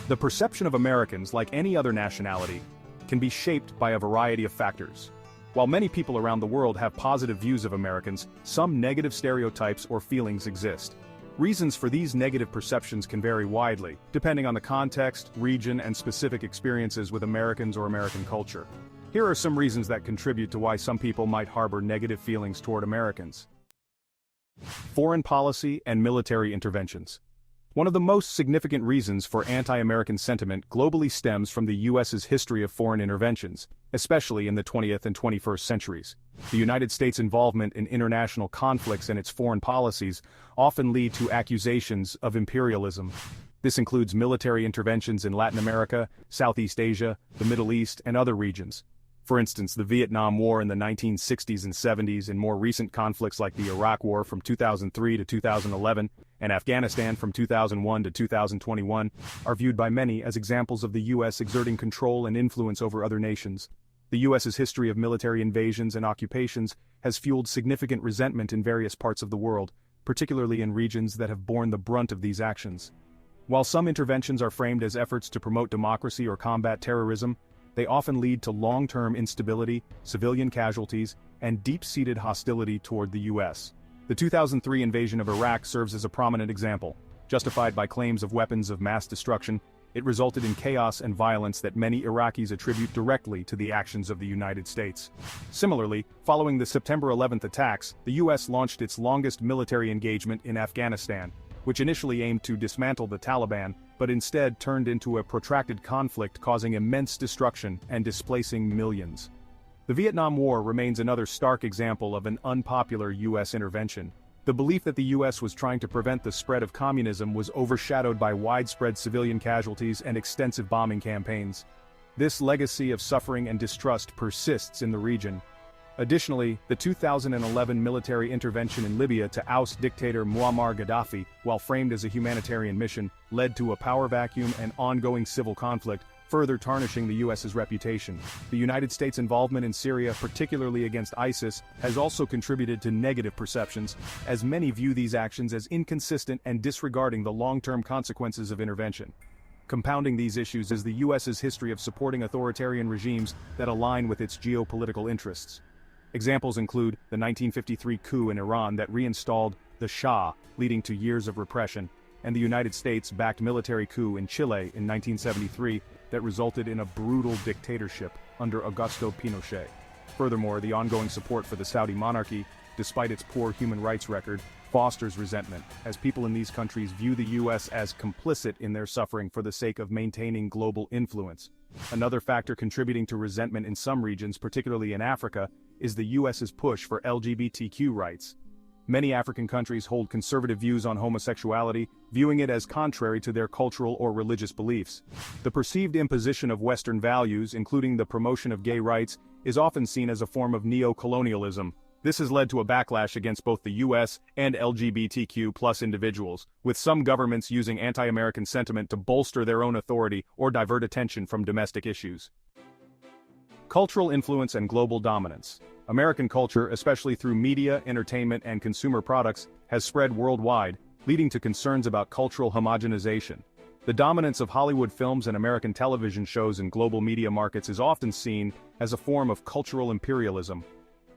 The perception of Americans, like any other nationality, can be shaped by a variety of factors. While many people around the world have positive views of Americans, some negative stereotypes or feelings exist. Reasons for these negative perceptions can vary widely, depending on the context, region, and specific experiences with Americans or American culture. Here are some reasons that contribute to why some people might harbor negative feelings toward Americans. Foreign policy and military interventions. One of the most significant reasons for anti-American sentiment globally stems from the U.S.'s history of foreign interventions, especially in the 20th and 21st centuries. The United States' involvement in international conflicts and its foreign policies often lead to accusations of imperialism. This includes military interventions in Latin America, Southeast Asia, the Middle East, and other regions. For instance, the Vietnam War in the 1960s and 70s, and more recent conflicts like the Iraq War from 2003 to 2011, and Afghanistan from 2001 to 2021, are viewed by many as examples of the U.S. exerting control and influence over other nations. The U.S.'s history of military invasions and occupations has fueled significant resentment in various parts of the world, particularly in regions that have borne the brunt of these actions. While some interventions are framed as efforts to promote democracy or combat terrorism, they often lead to long-term instability, civilian casualties, and deep-seated hostility toward the U.S. The 2003 invasion of Iraq serves as a prominent example. Justified by claims of weapons of mass destruction, it resulted in chaos and violence that many Iraqis attribute directly to the actions of the United States. Similarly, following the September 11th attacks, the U.S. launched its longest military engagement in Afghanistan, which initially aimed to dismantle the Taliban, but instead turned into a protracted conflict causing immense destruction and displacing millions. The Vietnam War remains another stark example of an unpopular U.S. intervention. The belief that the U.S. was trying to prevent the spread of communism was overshadowed by widespread civilian casualties and extensive bombing campaigns. This legacy of suffering and distrust persists in the region. Additionally, the 2011 military intervention in Libya to oust dictator Muammar Gaddafi, while framed as a humanitarian mission, led to a power vacuum and ongoing civil conflict, further tarnishing the U.S.'s reputation. The United States' involvement in Syria, particularly against ISIS, has also contributed to negative perceptions, as many view these actions as inconsistent and disregarding the long-term consequences of intervention. Compounding these issues is the U.S.'s history of supporting authoritarian regimes that align with its geopolitical interests. Examples include the 1953 coup in Iran that reinstalled the Shah, leading to years of repression, and the United States-backed military coup in Chile in 1973 that resulted in a brutal dictatorship under Augusto Pinochet. Furthermore, the ongoing support for the Saudi monarchy, despite its poor human rights record, fosters resentment, as people in these countries view the U.S. as complicit in their suffering for the sake of maintaining global influence. Another factor contributing to resentment in some regions, particularly in Africa, is the U.S.'s push for LGBTQ rights. Many African countries hold conservative views on homosexuality, viewing it as contrary to their cultural or religious beliefs. The perceived imposition of Western values, including the promotion of gay rights, is often seen as a form of neo-colonialism. This has led to a backlash against both the U.S. and LGBTQ+ individuals, with some governments using anti-American sentiment to bolster their own authority or divert attention from domestic issues. Cultural influence and global dominance. American culture, especially through media, entertainment, and consumer products, has spread worldwide, leading to concerns about cultural homogenization. The dominance of Hollywood films and American television shows in global media markets is often seen as a form of cultural imperialism.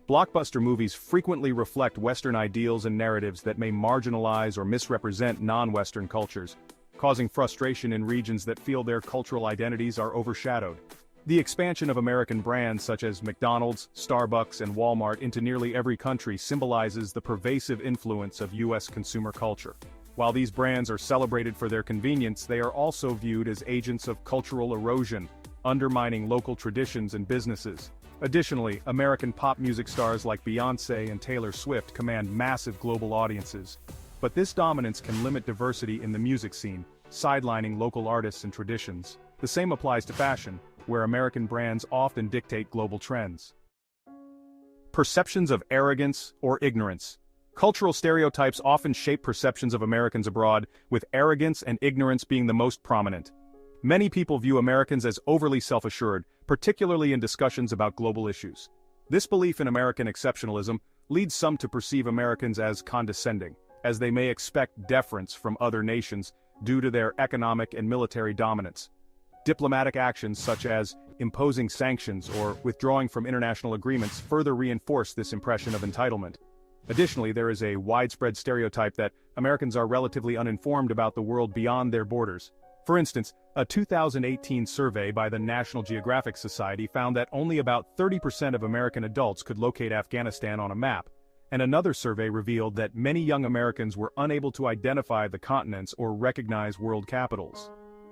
Blockbuster movies frequently reflect Western ideals and narratives that may marginalize or misrepresent non-Western cultures, causing frustration in regions that feel their cultural identities are overshadowed. The expansion of American brands such as McDonald's, Starbucks, and Walmart into nearly every country symbolizes the pervasive influence of U.S. consumer culture. While these brands are celebrated for their convenience, they are also viewed as agents of cultural erosion, undermining local traditions and businesses. Additionally, American pop music stars like Beyoncé and Taylor Swift command massive global audiences. But this dominance can limit diversity in the music scene, sidelining local artists and traditions. The same applies to fashion, where American brands often dictate global trends. Perceptions of arrogance or ignorance. Cultural stereotypes often shape perceptions of Americans abroad, with arrogance and ignorance being the most prominent. Many people view Americans as overly self-assured, particularly in discussions about global issues. This belief in American exceptionalism leads some to perceive Americans as condescending, as they may expect deference from other nations, due to their economic and military dominance. Diplomatic actions such as imposing sanctions or withdrawing from international agreements further reinforce this impression of entitlement. Additionally, there is a widespread stereotype that Americans are relatively uninformed about the world beyond their borders. For instance, a 2018 survey by the National Geographic Society found that only about 30% of American adults could locate Afghanistan on a map, and another survey revealed that many young Americans were unable to identify the continents or recognize world capitals.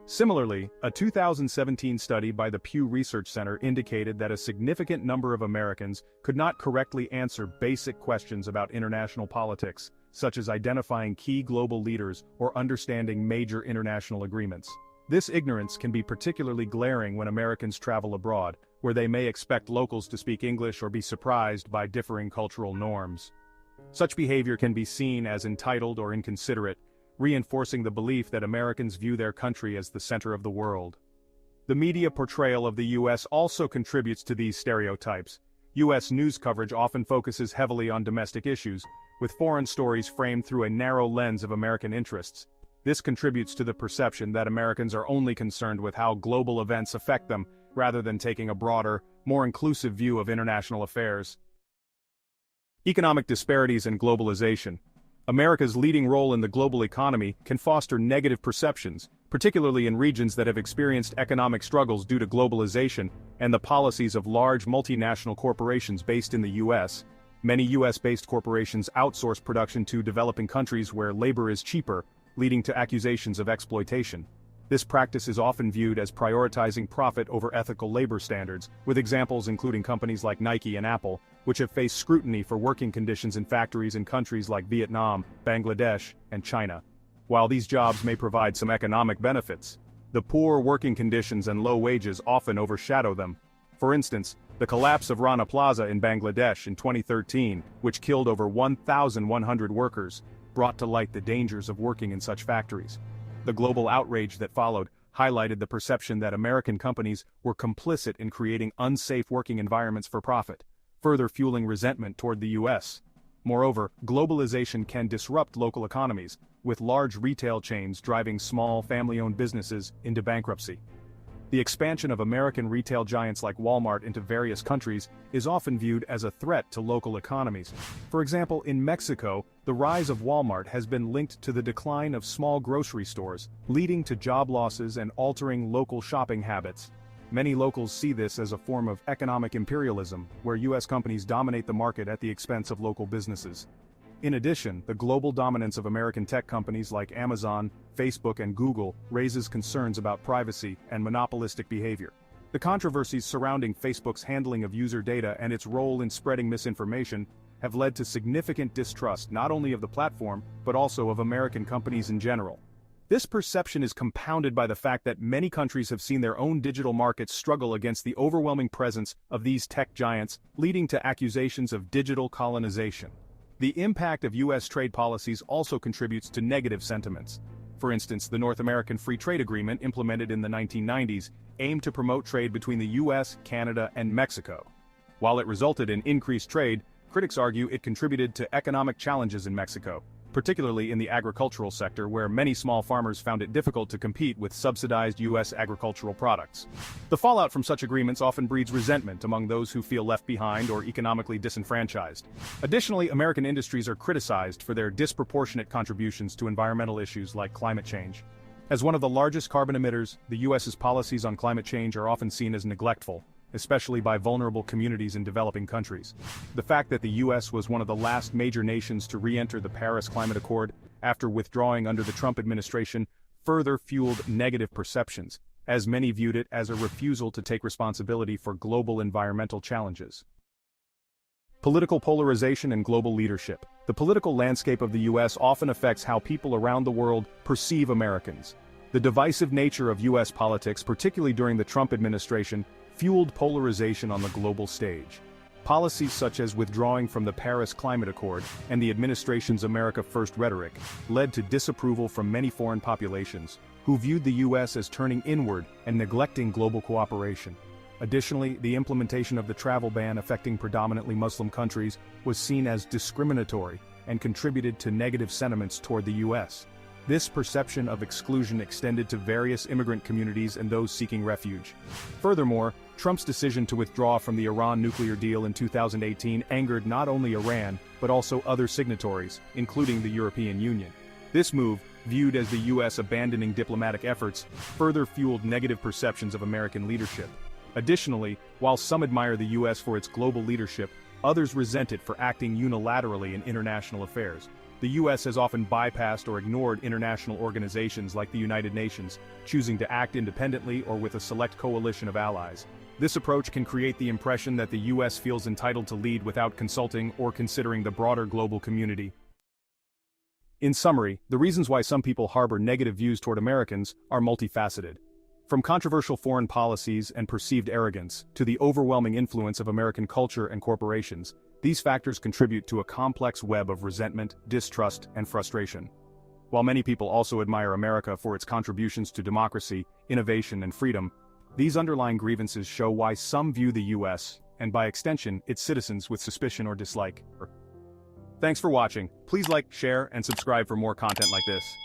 Similarly, a 2017 study by the Pew Research Center indicated that a significant number of Americans could not correctly answer basic questions about international politics, such as identifying key global leaders or understanding major international agreements. This ignorance can be particularly glaring when Americans travel abroad, where they may expect locals to speak English or be surprised by differing cultural norms. Such behavior can be seen as entitled or inconsiderate, reinforcing the belief that Americans view their country as the center of the world. The media portrayal of the U.S. also contributes to these stereotypes. U.S. news coverage often focuses heavily on domestic issues, with foreign stories framed through a narrow lens of American interests. This contributes to the perception that Americans are only concerned with how global events affect them, rather than taking a broader, more inclusive view of international affairs. Economic disparities and globalization. America's leading role in the global economy can foster negative perceptions, particularly in regions that have experienced economic struggles due to globalization and the policies of large multinational corporations based in the U.S. Many U.S.-based corporations outsource production to developing countries where labor is cheaper, leading to accusations of exploitation. This practice is often viewed as prioritizing profit over ethical labor standards, with examples including companies like Nike and Apple, which have faced scrutiny for working conditions in factories in countries like Vietnam, Bangladesh, and China. While these jobs may provide some economic benefits, the poor working conditions and low wages often overshadow them. For instance, the collapse of Rana Plaza in Bangladesh in 2013, which killed over 1,100 workers, brought to light the dangers of working in such factories. The global outrage that followed highlighted the perception that American companies were complicit in creating unsafe working environments for profit, further fueling resentment toward the U.S. Moreover, globalization can disrupt local economies, with large retail chains driving small family-owned businesses into bankruptcy. The expansion of American retail giants like Walmart into various countries is often viewed as a threat to local economies. For example, in Mexico, the rise of Walmart has been linked to the decline of small grocery stores, leading to job losses and altering local shopping habits. Many locals see this as a form of economic imperialism, where U.S. companies dominate the market at the expense of local businesses. In addition, the global dominance of American tech companies like Amazon, Facebook, and Google raises concerns about privacy and monopolistic behavior. The controversies surrounding Facebook's handling of user data and its role in spreading misinformation have led to significant distrust not only of the platform, but also of American companies in general. This perception is compounded by the fact that many countries have seen their own digital markets struggle against the overwhelming presence of these tech giants, leading to accusations of digital colonization. The impact of U.S. trade policies also contributes to negative sentiments. For instance, the North American Free Trade Agreement implemented in the 1990s aimed to promote trade between the U.S., Canada, and Mexico. While it resulted in increased trade, critics argue it contributed to economic challenges in Mexico, particularly in the agricultural sector where many small farmers found it difficult to compete with subsidized U.S. agricultural products. The fallout from such agreements often breeds resentment among those who feel left behind or economically disenfranchised. Additionally, American industries are criticized for their disproportionate contributions to environmental issues like climate change. As one of the largest carbon emitters, the U.S.'s policies on climate change are often seen as neglectful, especially by vulnerable communities in developing countries. The fact that the U.S. was one of the last major nations to re-enter the Paris Climate Accord after withdrawing under the Trump administration further fueled negative perceptions, as many viewed it as a refusal to take responsibility for global environmental challenges. Political polarization and global leadership. The political landscape of the U.S. often affects how people around the world perceive Americans. The divisive nature of U.S. politics, particularly during the Trump administration, fueled polarization on the global stage. Policies such as withdrawing from the Paris Climate Accord and the administration's America First rhetoric led to disapproval from many foreign populations, who viewed the U.S. as turning inward and neglecting global cooperation. Additionally, the implementation of the travel ban affecting predominantly Muslim countries was seen as discriminatory and contributed to negative sentiments toward the U.S. This perception of exclusion extended to various immigrant communities and those seeking refuge. Furthermore, Trump's decision to withdraw from the Iran nuclear deal in 2018 angered not only Iran, but also other signatories, including the European Union. This move, viewed as the U.S. abandoning diplomatic efforts, further fueled negative perceptions of American leadership. Additionally, while some admire the U.S. for its global leadership, others resent it for acting unilaterally in international affairs. The U.S. has often bypassed or ignored international organizations like the United Nations, choosing to act independently or with a select coalition of allies. This approach can create the impression that the U.S. feels entitled to lead without consulting or considering the broader global community. In summary, the reasons why some people harbor negative views toward Americans are multifaceted. From controversial foreign policies and perceived arrogance, to the overwhelming influence of American culture and corporations, these factors contribute to a complex web of resentment, distrust, and frustration. While many people also admire America for its contributions to democracy, innovation, and freedom, these underlying grievances show why some view the U.S., and by extension, its citizens, with suspicion or dislike. Thanks for watching. Please like, share, and subscribe for more content like this.